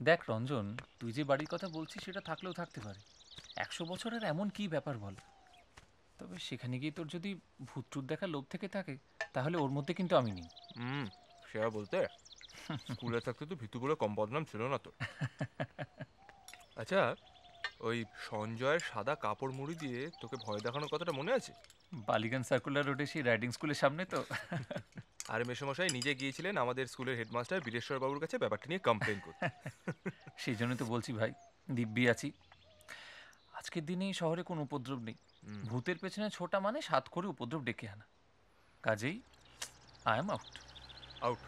দেখ রঞ্জন, তুই যে বাড়ির কথা বলছিস সেটা থাকলেও থাকতে পারে। 100 বছরের এমন কি ব্যাপার বল? তবে সেখানে গিয়ে তোর যদি ভূত টুত দেখার লোভ থেকে থাকে, তাহলে ওর মধ্যে কিন্তু আমি নেই। হুম, সেটা বলতে স্কুলে থাকতে তো ভিতু বলে কম বদনাম ছিল না তো। আচ্ছা, ওই সঞ্জয়ের সাদা কাপড় মুড়ি দিয়ে তোকে ভয় দেখানোর কথাটা মনে আছে? বালিগঞ্জ সার্কুলার রোডে সেই রাইডিং স্কুলের সামনে তো? আরে মেসোমশাই নিজে গিয়েছিলেন আমাদের স্কুলের হেডমাস্টার বীরেশ্বর বাবুর কাছে ব্যাপারটা নিয়ে কমপ্লেন করতে। সেই জন্যই তো বলছি ভাই, দিব্যি আছি। আজকের দিনে এই শহরে কোনো উপদ্রব নেই। হুম, ভূতের পেছনে ছোটা মানে সাত করে উপদ্রব ডেকে আনা। কাজেই আই এম আউট। আউট।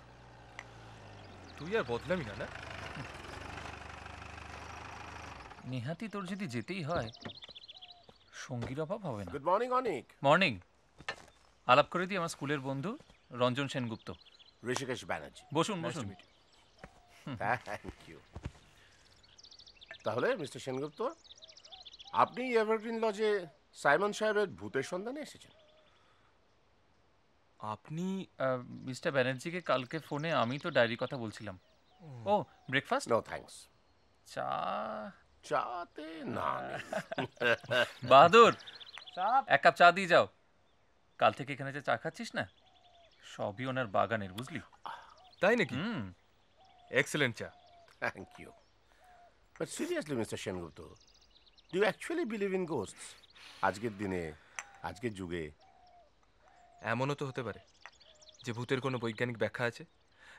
তুই আর বদলামি না, না? নেহাতি তোর যদি যেতেই হয়, সঙ্গীর অভাব হবে না। গুড মর্নিং অনিক। মর্নিং। আলাপ করে দিই আমার স্কুলের বন্ধু রঞ্জন সেনগুপ্ত। ঋষিকেশ ব্যানার্জি। বসুন Nice to বসুন। meet you. Thank you. তাহলে মিস্টার সেনগুপ্ত, আপনি এভারগ্রিন লজে সাইমন সাহেবের ভূতের সন্ধানে এসেছেন? আপনি মিস্টার ব্যানার্জিকে কালকে ফোনে আমি তো ডায়েরির কথা বলছিলাম। ও, ব্রেকফাস্ট? No thanks. চা? চাতে না নেই। বাহাদুর, এক কাপ চা দিয়ে যাও। কাল থেকে এখানে যে চা খাচ্ছিস না, সবই ওনার বাগানের, বুঝলি? তাই নাকি? হুম। Excellent cha. Thank you. But seriously Mister Sengupta, do you actually believe in ghosts? আজকের দিনে, আজকের যুগে। এমনও তো হতে পারে যে ভূতের কোনো বৈজ্ঞানিক ব্যাখ্যা আছে।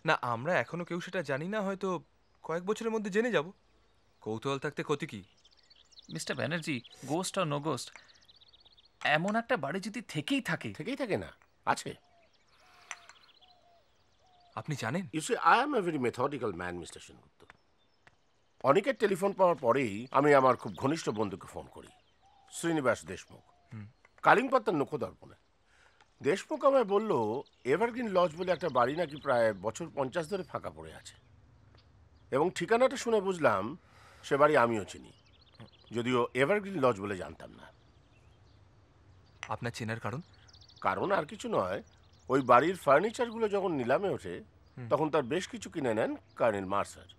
না, আমরা এখনো কেউ সেটা জানি না, হয়তো কয়েক বছরের মধ্যে জেনে যাব। কৌতূহল থাকতে ক্ষতি কি? মিস্টার ব্যানার্জি, গোস্ট আর নো গোস্ট, এমন একটা বাড়ি যদি থেকেই থাকে। থেকেই থাকে না, আছে। আপনি জানেন? You see, I am a very methodical man mister Sengupta. অনেকের টেলিফোন পাওয়ার পরেই আমি আমার খুব ঘনিষ্ঠ বন্ধুকে ফোন করি, শ্রীনিবাস দেশমুখ, কালিংপাত্তার নক্ষদর্পণে। দেশমুখ আমায় বলল, এভারগ্রিন লজ বলে একটা বাড়ি নাকি প্রায় বছর 50 ধরে ফাঁকা পড়ে আছে। এবং ঠিকানাটা শুনে বুঝলাম সে বাড়ি আমিও চিনি, যদিও এভারগ্রিন লজ বলে জানতাম না। আপনার চেনার কারণ? কারণ আর কিছু নয়, ওই বাড়ির ফার্নিচারগুলো যখন নিলামে ওঠে তখন তার বেশ কিছু কিনে নেন কর্নেল মার্সার।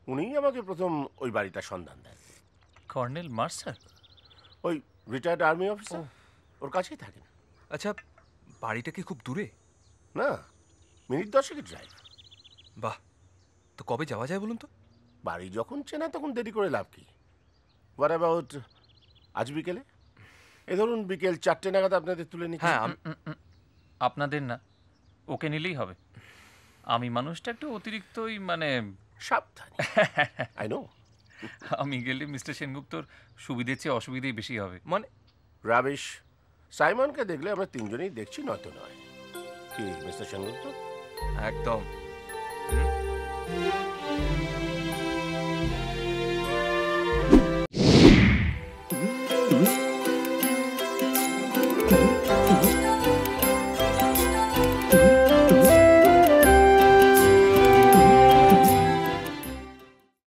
উনিই আমাকে প্রথম ওই বাড়িটার সন্ধান দেন। কর্নেল মার্সার? ওই রিটায়ার্ড আর্মি অফিসার, ওর কাছেই থাকেন। আচ্ছা, বাড়িটা কি খুব দূরে? না, মিনিট 10 ড্রাইভ। বাহ, তো কবে যাওয়া যায় বলুন তো? বাড়ি যখন চেনা তখন দেরি করে লাভ কি? হোয়াট অ্যাবাউট আজ বিকেলে? এ ধরুন বিকেল 4টে নাগাদ আপনাদের তুলে নিচ্ছি। হ্যাঁ, আপনাদের না, ওকে নিলেই হবে। আমি মানুষটা একটু অতিরিক্তই মানে। সাবধানে। I know. আমি গেলে মিস্টার সেনগুপ্তর সুবিধের চেয়ে অসুবিধেই বেশি হবে। মানে রাবিশ। সাইমনকে দেখলে আমরা তিনজনেই দেখছি, নয়তো নয়। কি মিস্টার সেনগুপ্ত? একদম।